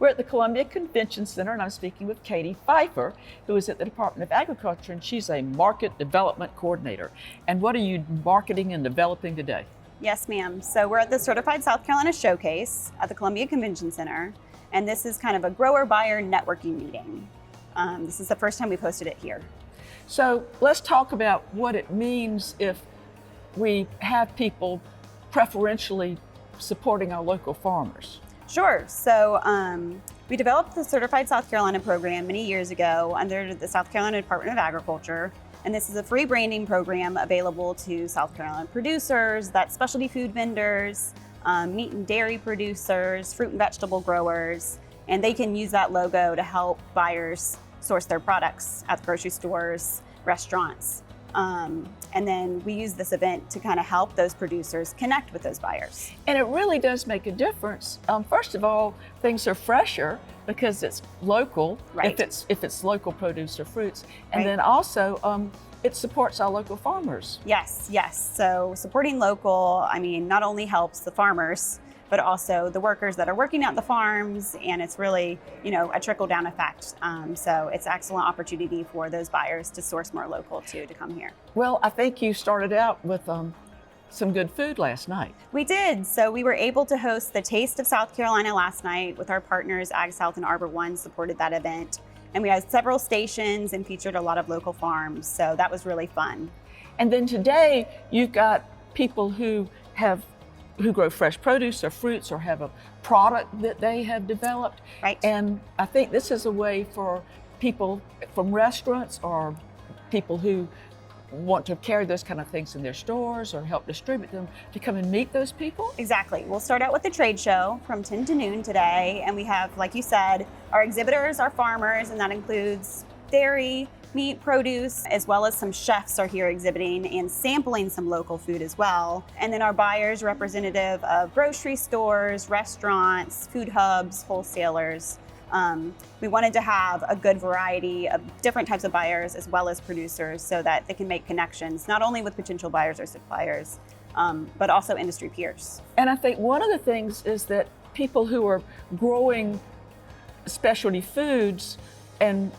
We're at the Columbia Convention Center, and I'm speaking with Katie Pfeiffer, who is at the Department of Agriculture, and she's a market development coordinator. And what are you marketing and developing today? Yes, ma'am. So we're at the Certified South Carolina Showcase at the Columbia Convention Center, and this is kind of a grower-buyer networking meeting. This is the first time we've hosted it here. So let's talk about what it means if we have people preferentially supporting our local farmers. Sure. So we developed the Certified South Carolina program many years ago under the South Carolina Department of Agriculture. And this is a free branding program available to South Carolina producers, that's specialty food vendors, meat and dairy producers, fruit and vegetable growers, and they can use that logo to help buyers source their products at the grocery stores, restaurants. And then we use this event to kind of help those producers connect with those buyers. And it really does make a difference. First of all, things are fresher because it's local, Right. if it's local produce or fruits. And Right. then also, it supports our local farmers. Yes. So supporting local, not only helps the farmers, but also the workers that are working at the farms, and it's really, a trickle-down effect. So it's an excellent opportunity for those buyers to source more local too, to come here. Well, I think you started out with some good food last night. We did. So we were able to host the Taste of South Carolina last night with our partners, Ag South and Arbor One supported that event. And we had several stations and featured a lot of local farms. So that was really fun. And then today, you've got people who grow fresh produce or fruits or have a product that they have developed. Right. And I think this is a way for people from restaurants or people who want to carry those kind of things in their stores or help distribute them to come and meet those people. Exactly. We'll start out with the trade show from 10 to noon today. And we have, like you said, our exhibitors are farmers, and that includes dairy, meat, produce, as well as some chefs are here exhibiting and sampling some local food as well. And then our buyers, representative of grocery stores, restaurants, food hubs, wholesalers. We wanted to have a good variety of different types of buyers as well as producers so that they can make connections, not only with potential buyers or suppliers, but also industry peers. And I think one of the things is that people who are growing specialty foods and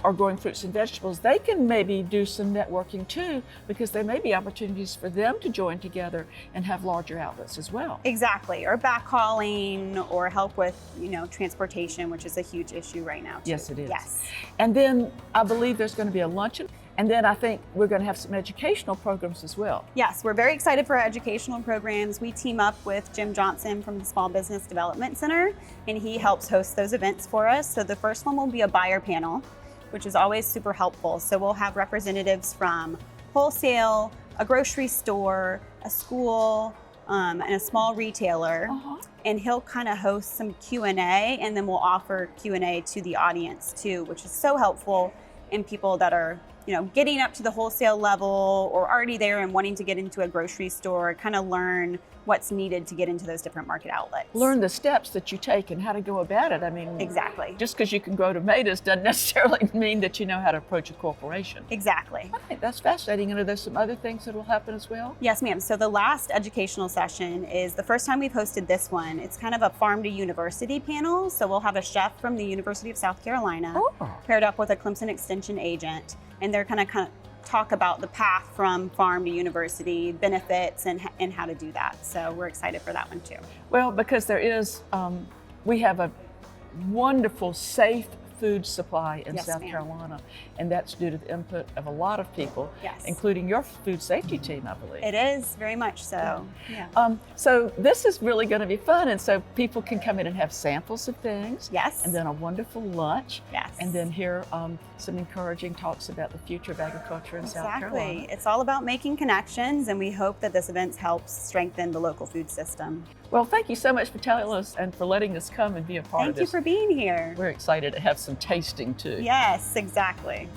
are growing fruits and vegetables, they can maybe do some networking too, because there may be opportunities for them to join together and have larger outlets as well. Exactly, or backhauling or help with, transportation, which is a huge issue right now too. Yes, it is. Yes. And then I believe there's going to be a luncheon, and then I think we're going to have some educational programs as well. Yes, we're very excited for our educational programs. We team up with Jim Johnson from the Small Business Development Center, and he helps host those events for us. So the first one will be a buyer panel, which is always super helpful. So we'll have representatives from wholesale, a grocery store, a school, and a small retailer. And he'll kind of host some Q&A, and then we'll offer Q&A to the audience too, which is so helpful in people that are getting up to the wholesale level or already there and wanting to get into a grocery store, kind of learn what's needed to get into those different market outlets. Learn the steps that you take and how to go about it. Exactly. Just because you can grow tomatoes doesn't necessarily mean that you know how to approach a corporation. Exactly. I think that's fascinating. And are there some other things that will happen as well? Yes, ma'am. So the last educational session is the first time we've hosted this one. It's kind of a farm to university panel. So we'll have a chef from the University of South Carolina paired up with a Clemson extension agent. And they're kind of talk about the path from farm to university, benefits, and how to do that. So we're excited for that one too. Well, because there is, we have a wonderful, safe food supply in South Carolina, and that's due to the input of a lot of people, including your food safety team, I believe. It is, very much so. Yeah. So this is really going to be fun, and so people can come in and have samples of things. Yes. And then a wonderful lunch. Yes. And then hear some encouraging talks about the future of agriculture in South Carolina. Exactly. It's all about making connections, and we hope that this event helps strengthen the local food system. Well, thank you so much for telling us and for letting us come and be a part of this. Thank you for being here. We're excited to have some tasting too. Yes, exactly.